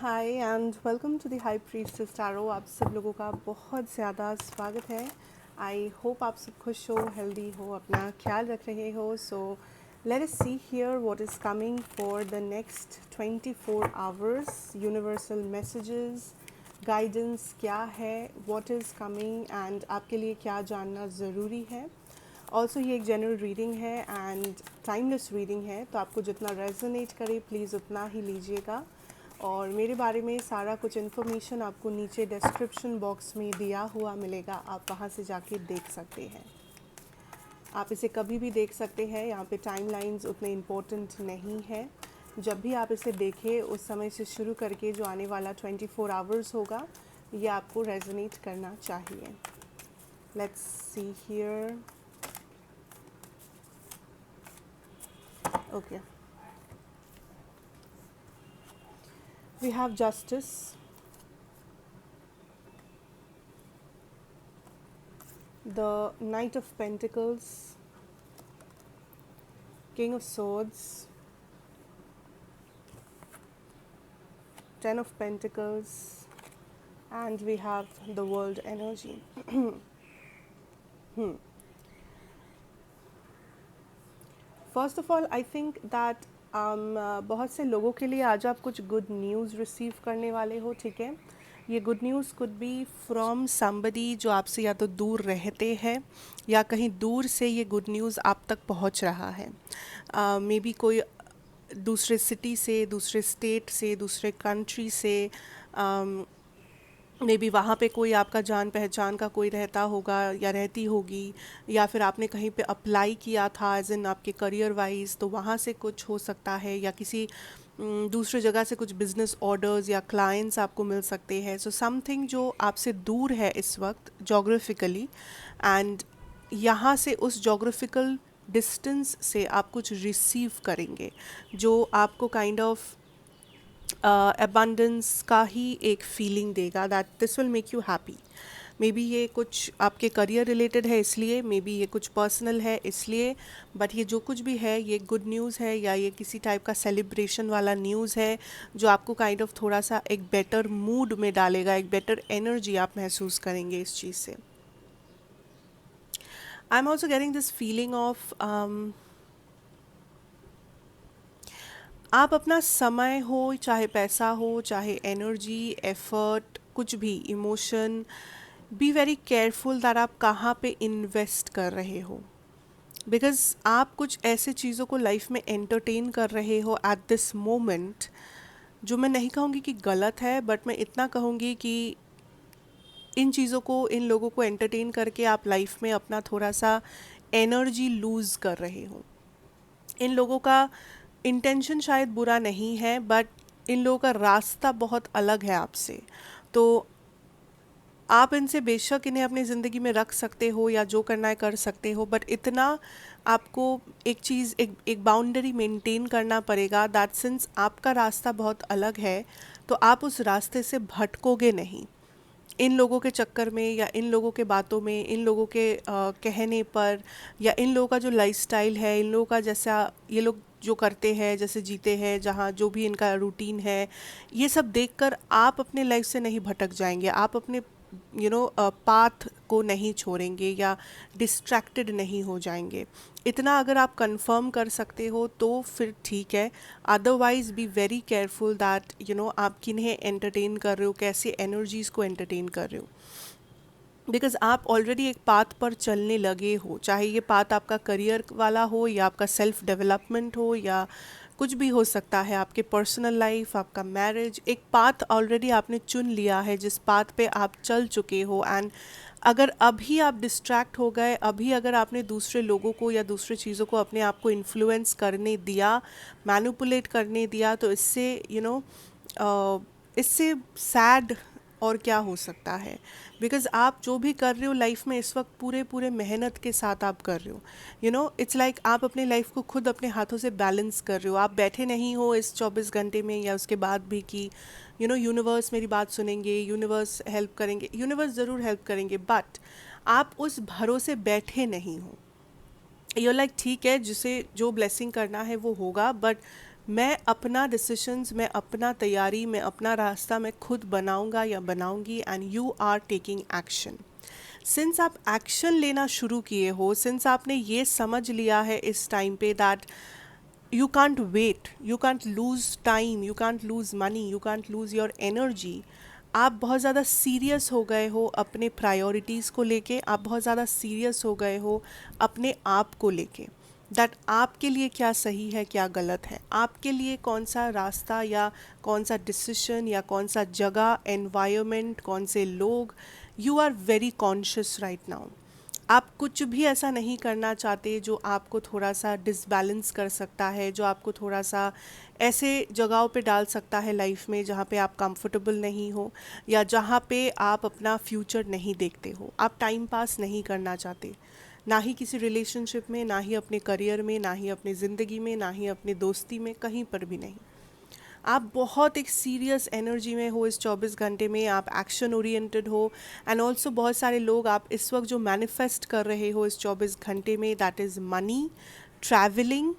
Hi and welcome to the high priestess tarot. आप सब लोगों का बहुत ज़्यादा स्वागत है। आई होप आप सब खुश हो, हेल्दी हो, अपना ख्याल रख रहे हो। So let us see here what is coming for the next 24 hours. Universal messages, guidance क्या है, व्हाट इज़ कमिंग एंड आपके लिए क्या जानना ज़रूरी है। ऑल्सो ये एक जनरल रीडिंग है एंड टाइमलेस रीडिंग है, तो आपको जितना रेजोनेट करे प्लीज़ उतना ही लीजिएगा। और मेरे बारे में सारा कुछ इन्फॉर्मेशन आपको नीचे डिस्क्रिप्शन बॉक्स में दिया हुआ मिलेगा, आप वहाँ से जाके देख सकते हैं। आप इसे कभी भी देख सकते हैं, यहाँ पे टाइमलाइंस उतने इम्पोर्टेंट नहीं है। जब भी आप इसे देखें उस समय से शुरू करके जो आने वाला 24 आवर्स होगा ये आपको रेजोनेट करना चाहिए। Let's see here. Okay, we have justice, the Knight of Pentacles, King of Swords, Ten of Pentacles, and we have the World Energy. First of all I think that बहुत से लोगों के लिए आज आप कुछ गुड न्यूज़ रिसीव करने वाले हो, ठीक है। ये good news could be from somebody जो आपसे या तो दूर रहते हैं या कहीं दूर से ये गुड न्यूज़ आप तक पहुंच रहा है। मे बी कोई दूसरे सिटी से, दूसरे स्टेट से, दूसरे कंट्री से, मे बी वहाँ पे कोई आपका जान पहचान का कोई रहता होगा या रहती होगी, या फिर आपने कहीं पे अप्लाई किया था एज इन आपके करियर वाइज, तो वहाँ से कुछ हो सकता है, या किसी दूसरे जगह से कुछ बिजनेस ऑर्डर्स या क्लाइंट्स आपको मिल सकते हैं। सो समथिंग जो आपसे दूर है इस वक्त जोग्राफिकली, एंड यहाँ से उस जोग्राफिकल डिस्टेंस से आप कुछ रिसीव करेंगे जो आपको काइंड ऑफ अबंडेंस का ही एक फीलिंग देगा, that this will make you happy. May be ये कुछ आपके करियर रिलेटेड है इसलिए, मे बी ये कुछ पर्सनल है इसलिए, बट ये जो कुछ भी है ये गुड न्यूज़ है, या ये किसी टाइप का सेलिब्रेशन वाला न्यूज़ है जो आपको काइंड ऑफ थोड़ा सा एक बेटर मूड में डालेगा, एक बेटर एनर्जी आप महसूस करेंगे इस चीज़ से। I am also getting this feeling of आप अपना समय हो, चाहे पैसा हो, चाहे एनर्जी, एफर्ट, कुछ भी emotion, be very careful that आप कहाँ पे इन्वेस्ट कर रहे हो। बिकॉज आप कुछ ऐसे चीज़ों को लाइफ में एंटरटेन कर रहे हो एट दिस मोमेंट, जो मैं नहीं कहूँगी कि गलत है, बट मैं इतना कहूँगी कि इन चीज़ों को, इन लोगों को एंटरटेन करके आप लाइफ में अपना थोड़ा सा एनर्जी लूज़ कर रहे हो। इन लोगों का इंटेंशन शायद बुरा नहीं है, बट इन लोगों का रास्ता बहुत अलग है आपसे। तो आप इनसे बेशक इन्हें अपनी ज़िंदगी में रख सकते हो या जो करना है कर सकते हो, बट इतना आपको एक चीज़, एक बाउंड्री मेंटेन करना पड़ेगा, दैट सिंस आपका रास्ता बहुत अलग है तो आप उस रास्ते से भटकोगे नहीं इन लोगों के चक्कर में, या इन लोगों के बातों में, इन लोगों के कहने पर, या इन लोगों का जो लाइफस्टाइल है, इन लोगों का जैसा ये लोग जो करते हैं, जैसे जीते हैं, जहाँ जो भी इनका रूटीन है, ये सब देखकर आप अपने लाइफ से नहीं भटक जाएंगे, आप अपने पाथ को नहीं छोड़ेंगे या डिस्ट्रैक्टेड नहीं हो जाएंगे। इतना अगर आप कंफर्म कर सकते हो तो फिर ठीक है, otherwise be very careful that आप किन्हें एंटरटेन कर रहे हो, कैसे एनर्जीज़ को एंटरटेन कर रहे हो। बिकॉज आप ऑलरेडी एक पाथ पर चलने लगे हो, चाहे ये पाथ आपका करियर वाला हो या आपका सेल्फ डेवलपमेंट हो या कुछ भी हो सकता है, आपके पर्सनल लाइफ, आपका मैरिज, एक पाथ ऑलरेडी आपने चुन लिया है जिस पाथ पे आप चल चुके हो। एंड अगर अभी आप डिस्ट्रैक्ट हो गए, अभी अगर आपने दूसरे लोगों को या दूसरे चीज़ों को अपने आप को इन्फ्लुएंस करने दिया, मैनिपुलेट करने दिया, तो इससे इससे सैड और क्या हो सकता है। बिकॉज आप जो भी कर रहे हो लाइफ में इस वक्त पूरे पूरे मेहनत के साथ आप कर रहे हो, इट्स लाइक आप अपने लाइफ को खुद अपने हाथों से बैलेंस कर रहे हो। आप बैठे नहीं हो इस 24 घंटे में या उसके बाद भी कि यूनिवर्स मेरी बात सुनेंगे, यूनिवर्स हेल्प करेंगे, यूनिवर्स ज़रूर हेल्प करेंगे, बट आप उस भरोसे बैठे नहीं हो। यू लाइक ठीक है, जिसे जो ब्लेसिंग करना है वो होगा, बट मैं अपना डिसीशंस, मैं अपना तैयारी, मैं अपना रास्ता मैं खुद बनाऊंगा या बनाऊंगी, and you are taking action. Since आप एक्शन लेना शुरू किए हो, सिंस आपने ये समझ लिया है इस टाइम पे that you can't wait, you can't lose time, you can't lose money, you can't lose your energy, आप बहुत ज़्यादा सीरियस हो गए हो अपने प्रायोरिटीज़ को लेके, आप बहुत ज़्यादा सीरियस हो गए हो अपने आप को लेके, दैट आपके लिए क्या सही है क्या गलत है, आपके लिए कौन सा रास्ता या कौन सा डिसीजन या कौन सा जगह, एनवायरनमेंट, कौन से लोग, you are very conscious right now. आप कुछ भी ऐसा नहीं करना चाहते जो आपको थोड़ा सा डिसबैलेंस कर सकता है, जो आपको थोड़ा सा ऐसे जगहों पे डाल सकता है लाइफ में जहाँ पे आप कंफर्टेबल नहीं हो, या जहाँ पे आप अपना फ्यूचर नहीं देखते हो। आप टाइम पास नहीं करना चाहते, ना ही किसी रिलेशनशिप में, ना ही अपने करियर में, ना ही अपनी ज़िंदगी में, ना ही अपनी दोस्ती में, कहीं पर भी नहीं। आप बहुत एक सीरियस एनर्जी में हो इस 24 घंटे में, आप एक्शन ओरिएंटेड हो। एंड ऑल्सो बहुत सारे लोग, आप इस वक्त जो मैनिफेस्ट कर रहे हो इस 24 घंटे में, that is money, travelling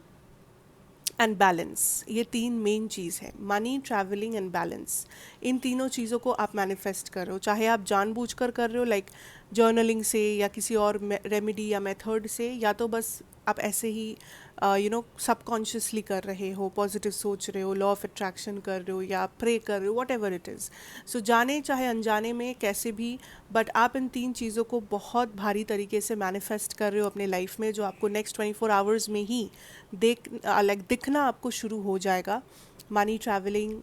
and balance. ये तीन मेन चीज़ है, मनी, ट्रैवलिंग एंड बैलेंस। इन तीनों चीज़ों को आप मैनिफेस्ट कर रहे हो, चाहे आप जानबूझकर कर रहे हो लाइक जर्नलिंग से या किसी और रेमेडी या मेथड से, या तो बस आप ऐसे ही सबकॉन्शियसली कर रहे हो, पॉजिटिव सोच रहे हो, लॉ ऑफ अट्रैक्शन कर रहे हो, या प्रे कर रहे हो, वॉट एवर इट इज़। सो जाने चाहे अनजाने में कैसे भी, बट आप इन तीन चीज़ों को बहुत भारी तरीके से मैनिफेस्ट कर रहे हो अपने लाइफ में, जो आपको नेक्स्ट 24 आवर्स में ही दिखना आपको शुरू हो जाएगा। मनी, ट्रैवलिंग,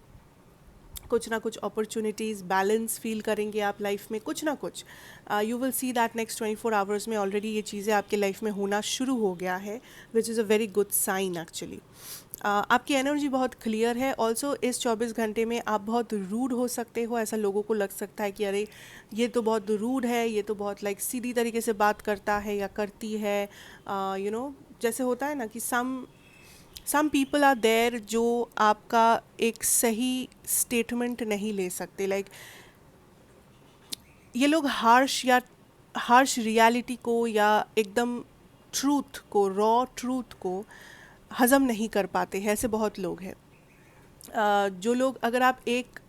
कुछ ना कुछ अपॉर्चुनिटीज़, बैलेंस फील करेंगे आप लाइफ में, कुछ ना कुछ। You will see that next 24 hours में ऑलरेडी ये चीज़ें आपके लाइफ में होना शुरू हो गया है, which is a very good sign actually. आपकी एनर्जी बहुत क्लियर है। ऑल्सो इस 24 घंटे में आप बहुत रूड हो सकते हो, ऐसा लोगों को लग सकता है कि अरे ये तो बहुत रूड है, ये तो बहुत लाइक सीधी तरीके से बात करता है या करती है, जैसे होता है ना कि सम पीपल आर देयर जो आपका एक सही स्टेटमेंट नहीं ले सकते, लाइक ये लोग हार्श रियलिटी को या एकदम ट्रूथ को, रॉ ट्रूथ को हज़म नहीं कर पाते हैं, ऐसे बहुत लोग हैं। जो लोग, अगर आप एक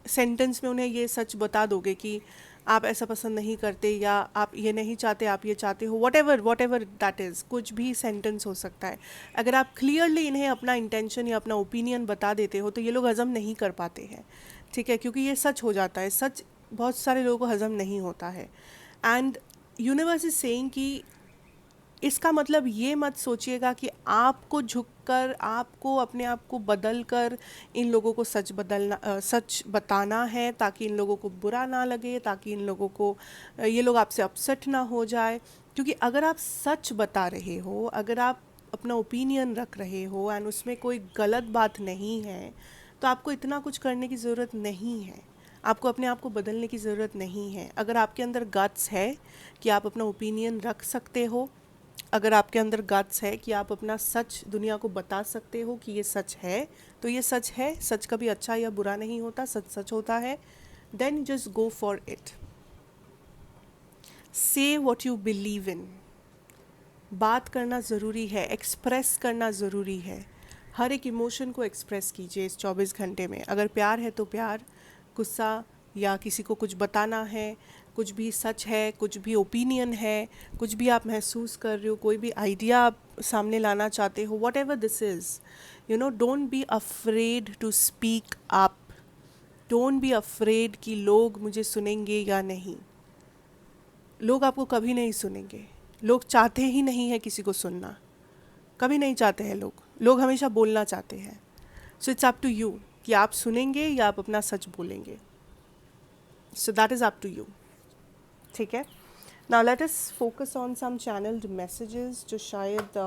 सेंटेंस में उन्हें ये सच बता दोगे कि आप ऐसा पसंद नहीं करते, या आप ये नहीं चाहते, आप ये चाहते हो, वट एवर दैट इज़, कुछ भी सेंटेंस हो सकता है, अगर आप क्लियरली इन्हें अपना इंटेंशन या अपना ओपिनियन बता देते हो तो ये लोग हज़म नहीं कर पाते हैं, ठीक है, क्योंकि ये सच हो जाता है। सच बहुत सारे लोगों को हज़म नहीं होता है। एंड यूनिवर्स इज सेइंग कि इसका मतलब ये मत सोचिएगा कि आपको झुककर, आपको अपने आप को बदल कर इन लोगों को सच बताना है, ताकि इन लोगों को बुरा ना लगे, ताकि इन लोगों को ये लोग आपसे अपसेट ना हो जाए। क्योंकि अगर आप सच बता रहे हो, अगर आप अपना ओपिनियन रख रहे हो एंड उसमें कोई गलत बात नहीं है, तो आपको इतना कुछ करने की ज़रूरत नहीं है, आपको अपने आप को बदलने की ज़रूरत नहीं है। अगर आपके अंदर गट्स है कि आप अपना ओपिनियन रख सकते हो, अगर आपके अंदर गट्स है कि आप अपना सच दुनिया को बता सकते हो कि ये सच है, तो ये सच है। सच कभी अच्छा या बुरा नहीं होता, सच सच होता है। Then just go for it. Say what you believe in. बात करना ज़रूरी है, एक्सप्रेस करना ज़रूरी है। हर एक इमोशन को एक्सप्रेस कीजिए इस 24 घंटे में। अगर प्यार है तो प्यार, गुस्सा, या किसी को कुछ बताना है, कुछ भी सच है, कुछ भी ओपिनियन है, कुछ भी आप महसूस कर रहे हो, कोई भी आइडिया आप सामने लाना चाहते हो, whatever this is, don't be afraid to speak up. Don't be afraid कि लोग मुझे सुनेंगे या नहीं। लोग आपको कभी नहीं सुनेंगे। लोग चाहते ही नहीं है किसी को सुनना, कभी नहीं चाहते हैं लोग हमेशा बोलना चाहते हैं। So it's up to you कि आप सुनेंगे या आप अपना सच बोलेंगे। So that is up to you, ठीक है। Now let us focus on some channelled messages जो शायद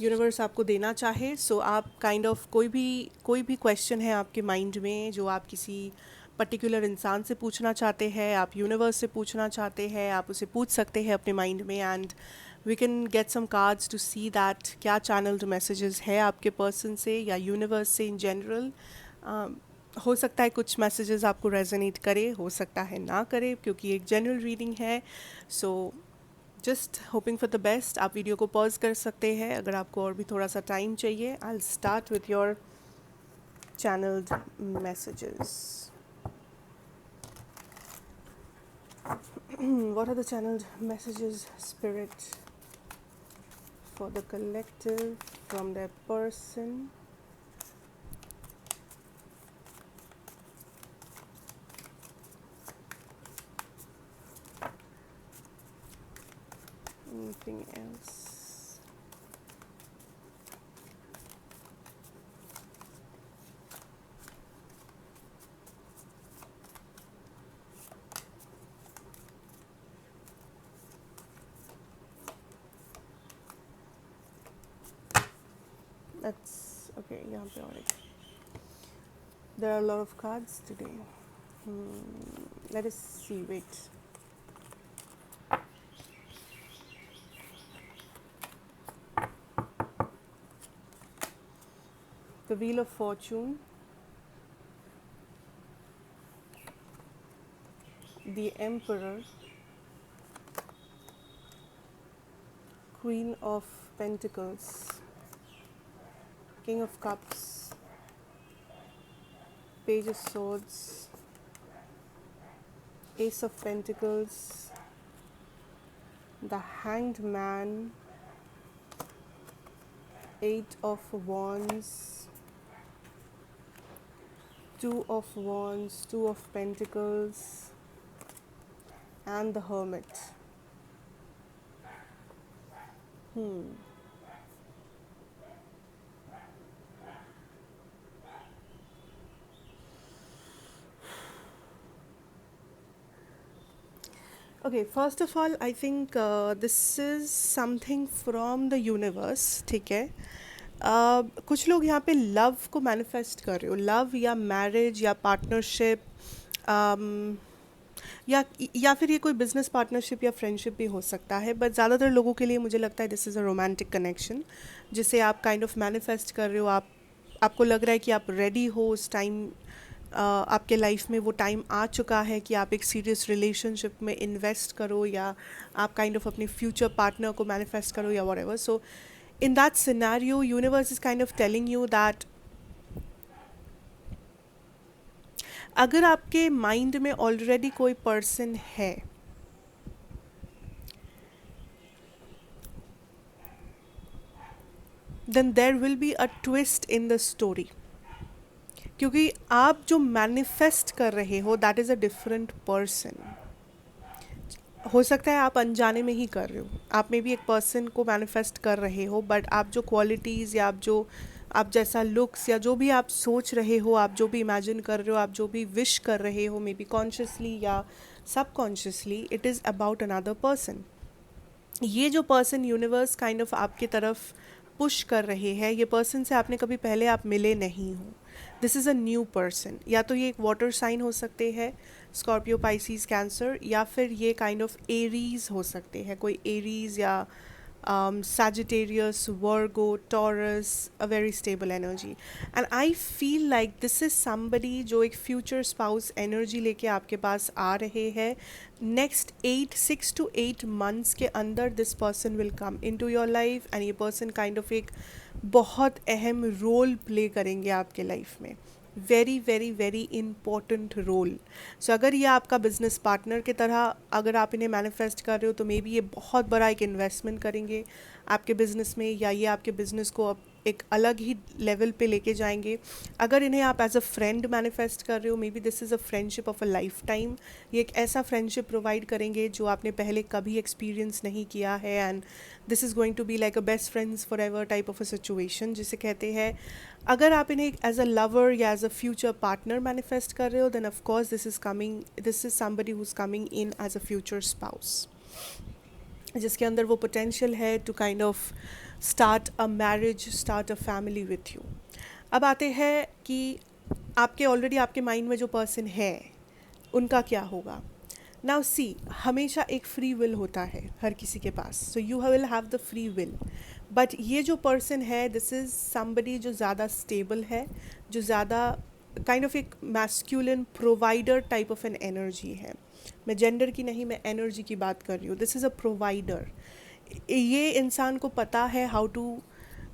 यूनिवर्स आपको देना चाहे। सो आप काइंड ऑफ कोई भी क्वेश्चन है आपके माइंड में जो आप किसी पर्टिकुलर इंसान से पूछना चाहते हैं, आप यूनिवर्स से पूछना चाहते हैं, आप उसे पूछ सकते हैं अपने माइंड में, and we can get some cards to see that क्या चैनल्ड मैसेजेस है आपके पर्सन से या यूनिवर्स से इन जनरल। हो सकता है कुछ मैसेजेस आपको रेजोनेट करे, हो सकता है ना करे, क्योंकि एक जनरल रीडिंग है। So just hoping for the best. आप वीडियो को पॉज कर सकते हैं अगर आपको और भी थोड़ा सा टाइम चाहिए. I will start with your channeled messages. What are the channeled messages, Spirit, for the collective from their person? Anything else? That's okay. यहाँ पे और एक. There are a lot of cards today. Let us see. Wait. The Wheel of Fortune, the Emperor, Queen of Pentacles, King of Cups, Page of Swords, Ace of Pentacles, the Hanged Man, Eight of Wands, Two of Wands, Two of Pentacles, and the Hermit. Okay, first of all, I think this is something from the universe. ठीक है. कुछ लोग यहाँ पे love को manifest कर रहे हो. लव या मैरिज या पार्टनरशिप, या फिर ये कोई बिजनेस पार्टनरशिप या फ्रेंडशिप भी हो सकता है. बट ज़्यादातर लोगों के लिए मुझे लगता है this is a romantic connection जिसे आप काइंड ऑफ मैनिफेस्ट कर रहे हो. आपको लग रहा है कि आप रेडी हो उस टाइम. आपके लाइफ में वो टाइम आ चुका है कि आप एक सीरियस रिलेशनशिप में इन्वेस्ट करो या आप काइंड ऑफ अपने फ्यूचर पार्टनर को मैनिफेस्ट करो या whatever. So in that scenario, universe is kind of telling you that अगर आपके माइंड में ऑलरेडी कोई पर्सन है, then there will be a twist in the story. क्योंकि आप जो मैनिफेस्ट कर रहे हो that is a different person. हो सकता है आप अनजाने में ही कर रहे हो. आप में भी एक पर्सन को मैनिफेस्ट कर रहे हो, बट आप जो क्वालिटीज़ या आप जैसा लुक्स या जो भी आप सोच रहे हो, आप जो भी इमेजिन कर रहे हो, आप जो भी विश कर रहे हो, मे बी कॉन्शियसली या subconsciously, it is about another person. ये जो पर्सन यूनिवर्स काइंड ऑफ आपकी तरफ पुश कर रहे हैं, ये पर्सन से आपने कभी पहले आप मिले नहीं हो. This is a new person. या तो ये एक वाटर साइन हो सकते हैं, स्कॉर्पियो, पाइसिस, कैंसर, या फिर ये काइंड ऑफ एरीज हो सकते हैं. कोई एरीज या Sagittarius, Virgo, Taurus, a very stable energy. And I feel like this is somebody जो एक future spouse energy लेके आपके पास आ रहे हैं. Next 6 to 8 months के अंदर this person will come into your life and ये person kind of एक बहुत अहम रोल प्ले करेंगे आपके लाइफ में. Very very very important role. So अगर ये आपका बिजनेस पार्टनर की तरह अगर आप इन्हें मैनिफेस्ट कर रहे हो, तो मे बी ये बहुत बड़ा एक इन्वेस्टमेंट करेंगे आपके बिज़नेस में, या ये आपके बिज़नेस को अब एक अलग ही लेवल पे लेके जाएंगे. अगर इन्हें आप एज अ फ्रेंड मैनिफेस्ट कर रहे हो, may be this is a friendship of a life time. ये एक ऐसा फ्रेंडशिप प्रोवाइड करेंगे जो आपने पहले कभी एक्सपीरियंस नहीं किया है. And this is going to be like a best friends for ever type of a situation जिसे कहते हैं. अगर आप इन्हें एज अ लवर या as a future partner manifest कर रहे हो, then of course this is somebody who is coming in as a future spouse, जिसके अंदर वो पोटेंशियल है to kind of start a marriage, start a family with you. अब आते हैं कि आपके ऑलरेडी आपके माइंड में जो पर्सन है उनका क्या होगा. नाउ सी, हमेशा एक फ्री विल होता है हर किसी के पास. So you will have the free will. But ये जो पर्सन है, दिस इज़ समबडी जो ज़्यादा स्टेबल है, जो ज़्यादा काइंड ऑफ एक masculine provider type of an energy है. मैं जेंडर की नहीं, मैं एनर्जी की बात कर रही हूँ. This is a provider. ये इंसान को पता है how to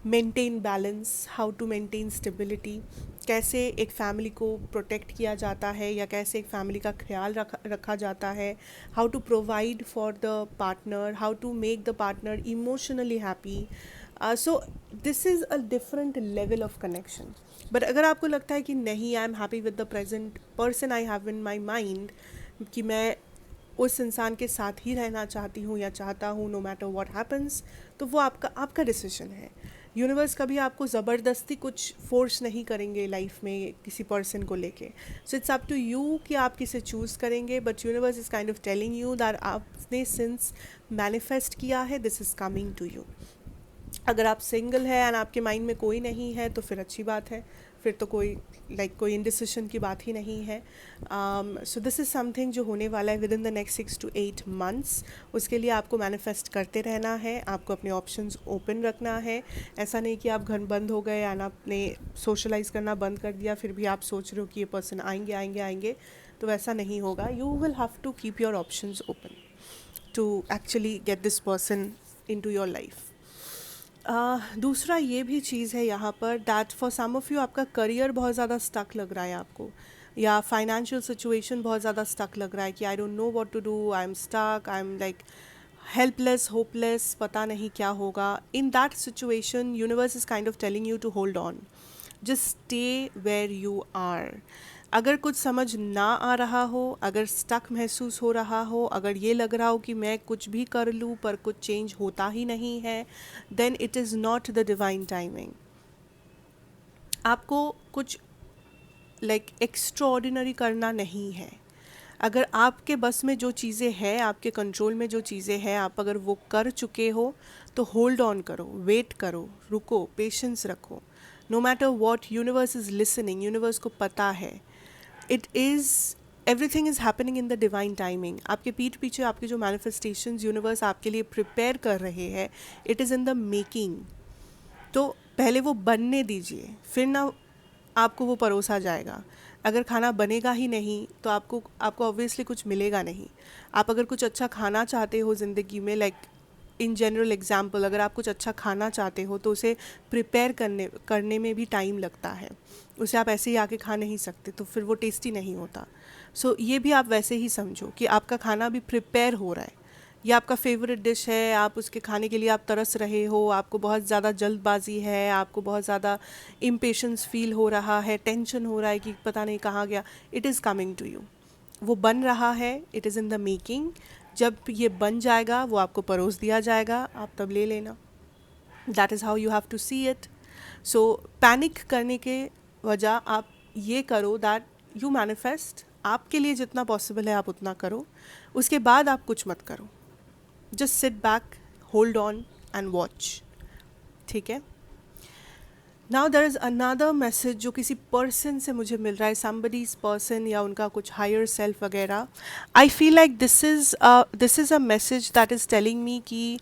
maintain balance, how to maintain stability, कैसे एक फैमिली को प्रोटेक्ट किया जाता है या कैसे एक फैमिली का ख्याल रखा जाता है, how to provide for the partner, how to make the partner emotionally happy. So this is a different level of connection. But अगर आपको लगता है कि नहीं, I am happy with the present person I have in my mind, कि मैं उस इंसान के साथ ही रहना चाहती हूँ या चाहता हूँ नो मैटर व्हाट हैपन्स, तो वो आपका आपका डिसीजन है. यूनिवर्स कभी आपको ज़बरदस्ती कुछ फोर्स नहीं करेंगे लाइफ में किसी पर्सन को लेके. So it's up to you कि आप किसे चूज़ करेंगे. But universe is kind of telling you that आपने सिंस मैनिफेस्ट किया है, this is coming to you. अगर आप सिंगल है एंड आपके माइंड में कोई नहीं है तो फिर अच्छी बात है, फिर तो कोई कोई इंडिसिशन की बात ही नहीं है. सो दिस इज़ समथिंग जो होने वाला है with in the next 6 to 8 months. उसके लिए आपको मैनिफेस्ट करते रहना है, आपको अपने ऑप्शंस ओपन रखना है. ऐसा नहीं कि आप घर बंद हो गए एंड आपने सोशलाइज करना बंद कर दिया, फिर भी आप सोच रहे हो कि ये पर्सन आएंगे आएंगे आएंगे, तो वैसा नहीं होगा. You will have to keep your options open to actually get this person into your life. दूसरा ये भी चीज़ है यहाँ पर that for some of you आपका करियर बहुत ज़्यादा स्टक लग रहा है आपको, या फाइनेंशियल सिचुएशन बहुत ज़्यादा स्टक लग रहा है कि I don't know what to do, I am stuck, I am helpless, hopeless, पता नहीं क्या होगा. In that situation universe is kind of telling you to hold on, just stay where you are. अगर कुछ समझ ना आ रहा हो, अगर स्टक महसूस हो रहा हो, अगर ये लग रहा हो कि मैं कुछ भी कर लूँ पर कुछ चेंज होता ही नहीं है, then it is not the divine timing. आपको कुछ एक्स्ट्राऑर्डिनरी करना नहीं है. अगर आपके बस में जो चीज़ें हैं, आपके कंट्रोल में जो चीज़ें हैं, आप अगर वो कर चुके हो तो होल्ड ऑन करो, वेट करो, रुको, पेशेंस रखो. No matter what, universe is listening. Universe को पता है. It is everything is happening in the divine timing. आपके पीठ पीछे आपके जो मैनिफेस्टेशंस यूनिवर्स आपके लिए प्रिपेयर कर रहे हैं, it is in the making. तो पहले वो बनने दीजिए, फिर ना आपको वो परोसा जाएगा. अगर खाना बनेगा ही नहीं तो आपको ऑब्वियसली कुछ मिलेगा नहीं. आप अगर कुछ अच्छा खाना चाहते हो ज़िंदगी में, इन जनरल एग्जाम्पल, अगर आप कुछ अच्छा खाना चाहते हो तो उसे प्रिपेयर करने में भी टाइम लगता है. उसे आप ऐसे ही आके खा नहीं सकते, तो फिर वो टेस्टी नहीं होता. सो ये भी आप वैसे ही समझो कि आपका खाना भी प्रिपेयर हो रहा है. ये आपका फेवरेट डिश है, आप उसके खाने के लिए आप तरस रहे हो, आपको बहुत ज़्यादा जल्दबाजी है, आपको बहुत ज़्यादा इम्पेशंस फील हो रहा है, टेंशन हो रहा है कि पता नहीं कहाँ गया. It is coming to you. वो बन रहा है, it is in the making. जब ये बन जाएगा वो आपको परोस दिया जाएगा, आप तब ले लेना. That is how you have to see it. So panic करने के वजह आप ये करो दैट यू मैनिफेस्ट. आपके लिए जितना पॉसिबल है आप उतना करो, उसके बाद आप कुछ मत करो. Just sit back, hold on and watch. ठीक है. Now there is another message जो किसी पर्सन से मुझे मिल रहा है, समबडीज पर्सन या उनका कुछ हायर सेल्फ वगैरह. I feel like this is a message that is telling me कि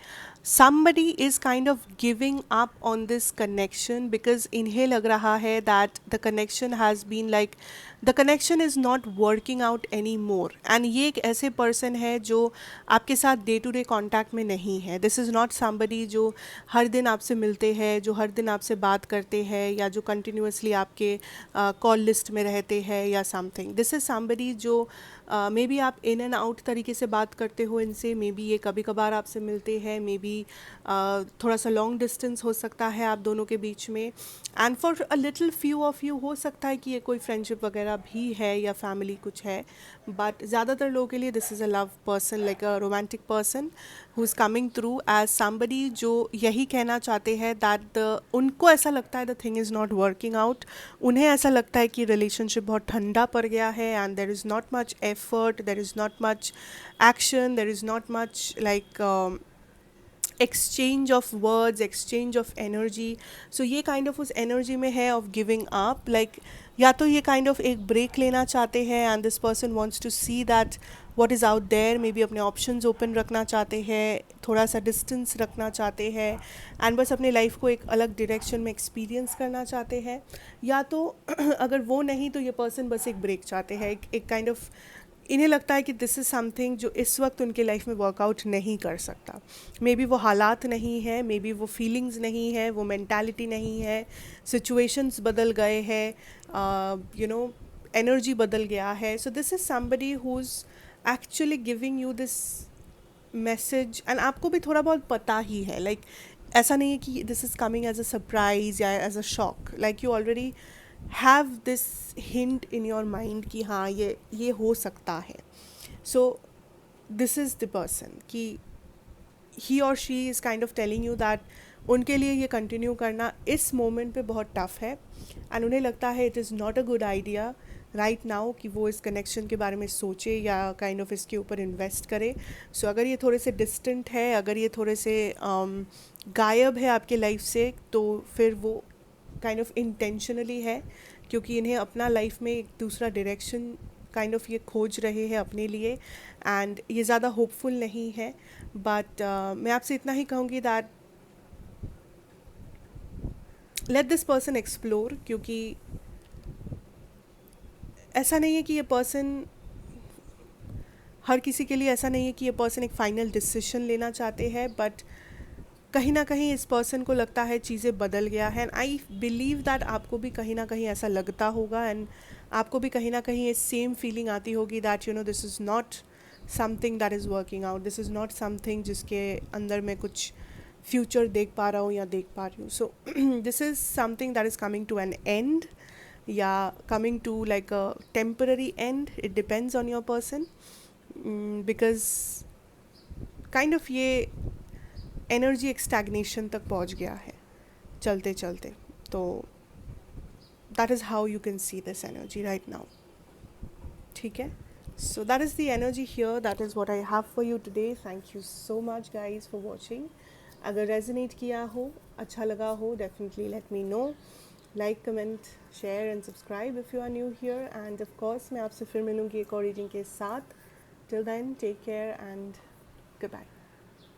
somebody is kind of giving up on this connection because इन्हें लग रहा है that the connection has been the connection is not working out anymore. and ये एक ऐसे person है जो आपके साथ डे टू डे कॉन्टैक्ट में नहीं है. दिस इज़ नॉट somebody जो हर दिन आपसे मिलते हैं, जो हर दिन आपसे बात करते हैं, या जो कंटिन्यूसली आपके कॉल लिस्ट में रहते हैं या समथिंग. दिस इज़ somebody जो मे बी आप इन एंड आउट तरीके से बात करते हो इनसे, मे बी ये कभी कभार आपसे मिलते हैं, मे बी थोड़ा सा लॉन्ग डिस्टेंस हो सकता है आप दोनों के बीच में. And for a little few of you हो सकता है कि ये कोई फ्रेंडशिप वगैरह भी है या फैमिली कुछ है. बट ज़्यादातर लोगों के लिए this is a love person, like a romantic person who is coming through as somebody जो यही कहना चाहते हैं दैट उनको ऐसा लगता है the thing is not working out. उन्हें ऐसा लगता है कि रिलेशनशिप बहुत ठंडा पड़ गया है and there is not much effort, there is not much action, there is not much exchange of words, exchange of energy. So ये काइंड ऑफ उस एनर्जी में है ऑफ गिविंग अप, लाइक या तो ये काइंड ऑफ एक break लेना चाहते हैं and this person wants to see that what is out there, maybe अपने ऑप्शंस ओपन रखना चाहते हैं, थोड़ा सा डिस्टेंस रखना चाहते हैं एंड बस अपने लाइफ को एक अलग डायरेक्शन में एक्सपीरियंस करना चाहते हैं. या तो अगर वो नहीं तो ये पर्सन बस एक ब्रेक चाहते हैं, एक काइंड ऑफ इन्हें लगता है कि दिस इज़ समथिंग जो इस वक्त उनके लाइफ में वर्कआउट नहीं कर सकता. मे बी वो हालात नहीं है, मे बी वो फीलिंग्स नहीं है, वो मेंटालिटी नहीं है, सिचुएशंस बदल गए हैं, यू नो एनर्जी बदल गया है. So this is somebody who is actually giving you this message and आपको भी थोड़ा बहुत पता ही है. लाइक ऐसा नहीं है कि this is coming as a surprise या as a shock. Like you already have this hint in your mind कि हाँ ये हो सकता है. So this is the person कि ही और she is kind of telling you that उनके लिए ये कंटिन्यू करना इस मोमेंट पे बहुत टफ है एंड उन्हें लगता है it is not a good idea right now कि वो इस कनेक्शन के बारे में सोचे या काइंड ऑफ इसके ऊपर इन्वेस्ट करे. सो अगर ये थोड़े से डिस्टेंट है, अगर ये थोड़े से गायब है आपके लाइफ से, तो फिर वो काइंड ऑफ इंटेंशनली है, क्योंकि इन्हें अपना लाइफ में एक दूसरा डायरेक्शन काइंड ऑफ ये खोज रहे हैं अपने लिए एंड ये ज़्यादा होपफुल नहीं है. बट मैं आपसे इतना ही कहूँगी that let this person explore, क्योंकि ऐसा नहीं है कि ये पर्सन, हर किसी के लिए ऐसा नहीं है कि ये पर्सन एक फ़ाइनल डिसीजन लेना चाहते हैं, बट कहीं ना कहीं इस पर्सन को लगता है चीज़ें बदल गया है एंड आई बिलीव दैट आपको भी कहीं ना कहीं ऐसा लगता होगा एंड आपको भी कहीं ना कहीं ये सेम फीलिंग आती होगी that you know this is not something that is working out, this is not something जिसके अंदर मैं कुछ फ्यूचर देख पा रहा हूँ या देख पा रही हूँ. So this is something that is coming to an end या coming to like a temporary end. It depends on your person because kind of ये एनर्जी एक स्टैग्नेशन तक पहुंच गया है चलते चलते. तो that is how you can see this energy right now. ठीक है. So that is the energy here, that is what I have for you today. Thank you so much guys for watching. अगर resonate किया हो, अच्छा लगा हो, definitely let me know. Like, comment, share and subscribe if you are new here. And of course मैं आपसे फिर मिलूँगी एक और रीडिंग के साथ. Till then take care and good bye.